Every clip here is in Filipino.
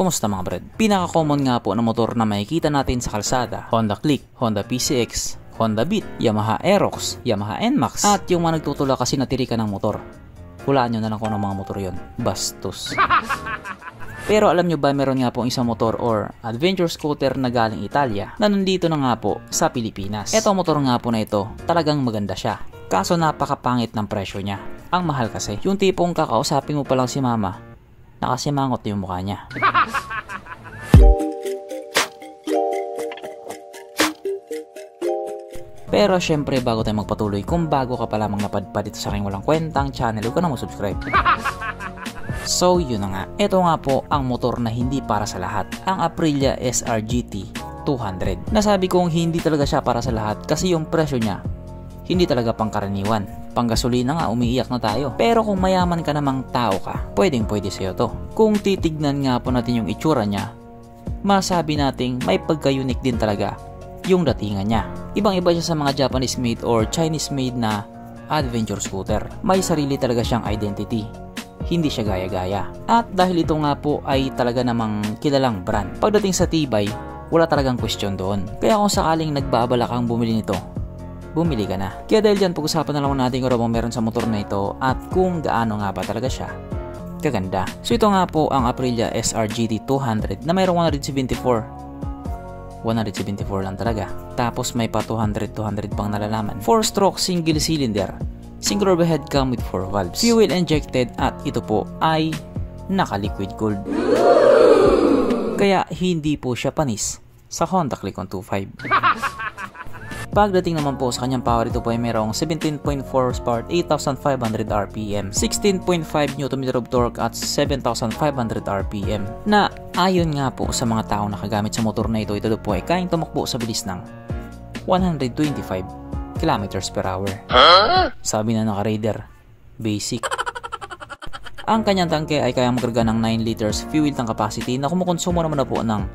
Kumusta mga brad? Pinaka-common nga po na motor na makikita natin sa kalsada, Honda Click, Honda PCX, Honda Beat, Yamaha Aerox, Yamaha NMAX, at yung mga nagtutula kasi natirikan ng motor. Hulaan nyo na lang kung anong mga motor yon. Bastos. Pero alam nyo ba, meron nga po isang motor or adventure scooter na galing Italia na nandito na nga po sa Pilipinas. Ito motor nga po na ito, talagang maganda siya. Kaso napakapangit ng presyo niya. Ang mahal kasi. Yung tipong kakausapin mo pa lang si mama, nakasimangot yung mukha niya. Pero syempre, bago tayo magpatuloy, kung bago ka pa lamang napadpad dito sa aking walang kwentang channel, huwag ka na mag-subscribe. So yun na nga, ito nga po ang motor na hindi para sa lahat, ang Aprilia SR-GT 200. Nasabi kong hindi talaga siya para sa lahat kasi yung presyo niya hindi talaga pangkaraniwan. Panggasolina nga, umiiyak na tayo. Pero kung mayaman ka namang tao ka, pwedeng pwede sa'yo to. Kung titignan nga po natin yung itsura niya, masabi nating may pagka-unique din talaga yung datingan niya. Ibang iba siya sa mga Japanese made or Chinese made na adventure scooter. May sarili talaga siyang identity. Hindi siya gaya-gaya. At dahil ito nga po ay talaga namang kilalang brand, pagdating sa tibay, wala talagang question doon. Kaya kung sakaling nagbabala kang bumili nito, bumili ka na. Kaya dahil dyan, pag-usapan na lang natin kung ano bang meron sa motor na ito at kung gaano nga ba talaga siya kaganda. So ito nga po ang Aprilia SR-GT 200 na mayroong 174 lang talaga. Tapos may pa 200 pang nalalaman. 4-stroke single cylinder, single overhead cam with 4 valves, fuel injected, at ito po ay naka-liquid cooled. Kaya hindi po siya panis sa Honda Click 125. Pagdating naman po sa kanyang power, ito po ay mayroong 17.4 horsepower, 8,500 RPM, 16.5 Nm of torque at 7,500 RPM, na ayon nga po sa mga taong nakagamit sa motor na ito po ay kayang tumakbo sa bilis ng 125 km per hour. Sabi na naka-radar, basic. Ang kanyang tangke ay kayang magarga ng 9 liters fuel tank capacity na kumukonsumo naman na po ng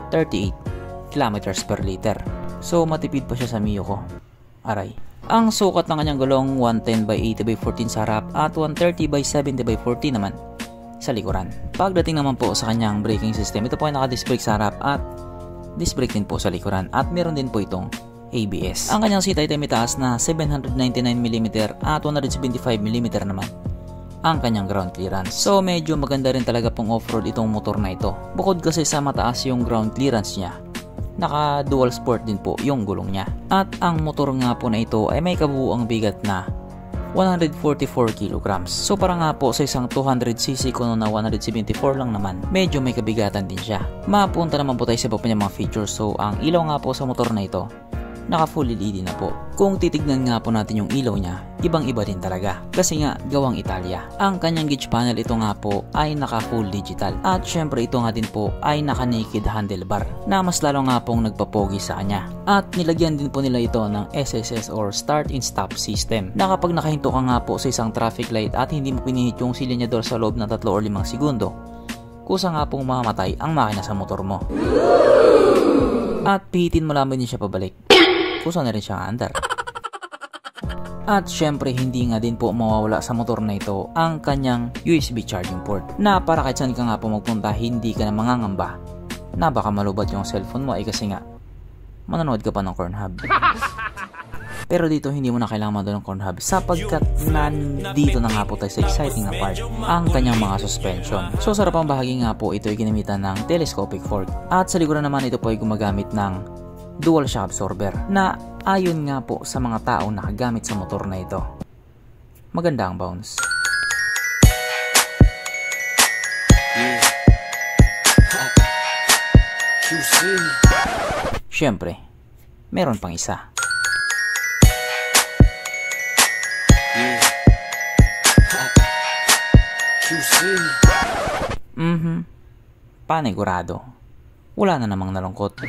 38 km per liter. So matipid pa siya sa Mio ko. Aray. Ang sukat ng kanyang gulong 110/80/14 sa harap at 130/70/40 naman sa likuran. Pagdating naman po sa kanyang braking system, ito po ay naka-disc brake sa harap at disc brake din po sa likuran, at meron din po itong ABS. Ang kanyang seat ay mitaas na 799mm at 175mm naman ang kanyang ground clearance. So medyo maganda rin talaga pong off-road itong motor na ito. Bukod kasi sa mataas yung ground clearance niya, naka dual sport din po yung gulong niya. At ang motor nga po na ito ay may kabuuang bigat na 144 kg. So para nga po sa isang 200cc kuno na 174 lang naman, medyo may kabigatan din siya. Mapunta naman po tayo sa iba pa niyang mga features. So ang ilaw nga po sa motor na ito, naka full LED na po. Kung titignan nga po natin yung ilaw niya, ibang iba din talaga kasi nga gawang Italia. Ang kanyang gauge panel, ito nga po ay naka full digital, at syempre ito nga din po ay naka naked handlebar na mas lalo nga pong nagpapogi sa kanya. At nilagyan din po nila ito ng SSS or start and stop system, na kapag nakahinto ka nga po sa isang traffic light at hindi mo pinihit yung silinyador sa loob ng 3 or 5 segundo, kusa nga pong mamamatay ang makina sa motor mo. At pihitin mo lamang din siya pabalik, kusa na rin siya andar. At syempre hindi nga din po mawawala sa motor na ito ang kanyang USB charging port, na para kahit saan ka nga po magpunta, hindi ka na mangangamba na baka malubat yung cellphone mo ay kasi nga manonood ka pa ng Pornhub. Pero dito hindi mo na kailangan manood ng Pornhub sapagkat nandito na nga po tayo sa exciting na part, ang kanyang mga suspension. So sa harapang bahagi nga po, ito ay ginamitan ng telescopic fork, at sa likuran naman ito po ay gumagamit ng dual shock absorber, na ayon nga po sa mga taong nakagamit sa motor na ito, maganda ang bounce. Syempre, meron pang isa. Panigurado, wala na namang nalungkot.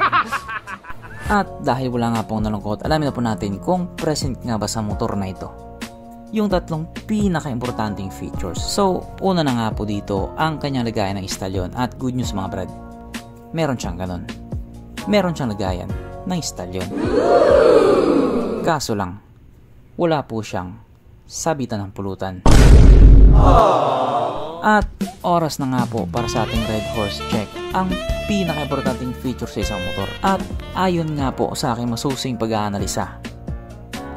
At dahil wala nga pong nalungkot, alamin na po natin kung present nga ba sa motor na ito yung tatlong pinaka-importanting features. So, una na nga po dito ang kanyang lagayan ng istalyon, at good news mga brad, meron siyang ganun. Meron siyang lagayan ng istalyon. Kaso lang, wala po siyang sabitan ng pulutan. At oras na nga po para sa ating Red Horse check, ang pinaka-importanting feature sa isang motor. At ayon nga po sa aking masusing pag-aanalisa,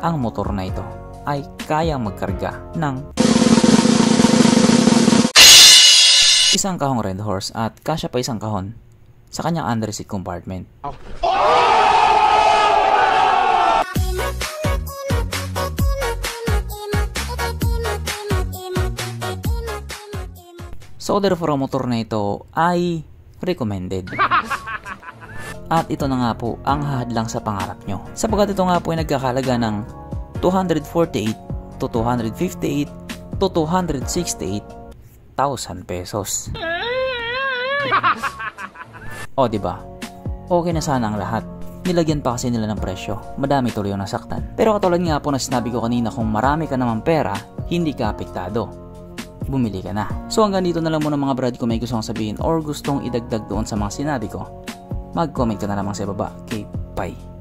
ang motor na ito ay kayang magkarga ng isang kahong Red Horse at kasya pa isang kahon sa kanyang under seat compartment. So therefore ang motor na ito ay recommended. At ito na nga po ang hahadlang sa pangarap nyo. Sapagkat ito nga po ay nagkakalaga ng 248 to 258 to 268,000 pesos. O diba? Okay na sana ang lahat. Nilagyan pa kasi nila ng presyo. Madami tuloy yung nasaktan. Pero katulad nga po na sinabi ko kanina, kung marami ka naman pera, hindi ka apektado. Bumili ka na. So hanggang dito na lang muna mga brad. Kung may gustong sabihin or gustong idagdag doon sa mga sinabi ko, mag-comment ka na lamang sa baba. Okay, bye.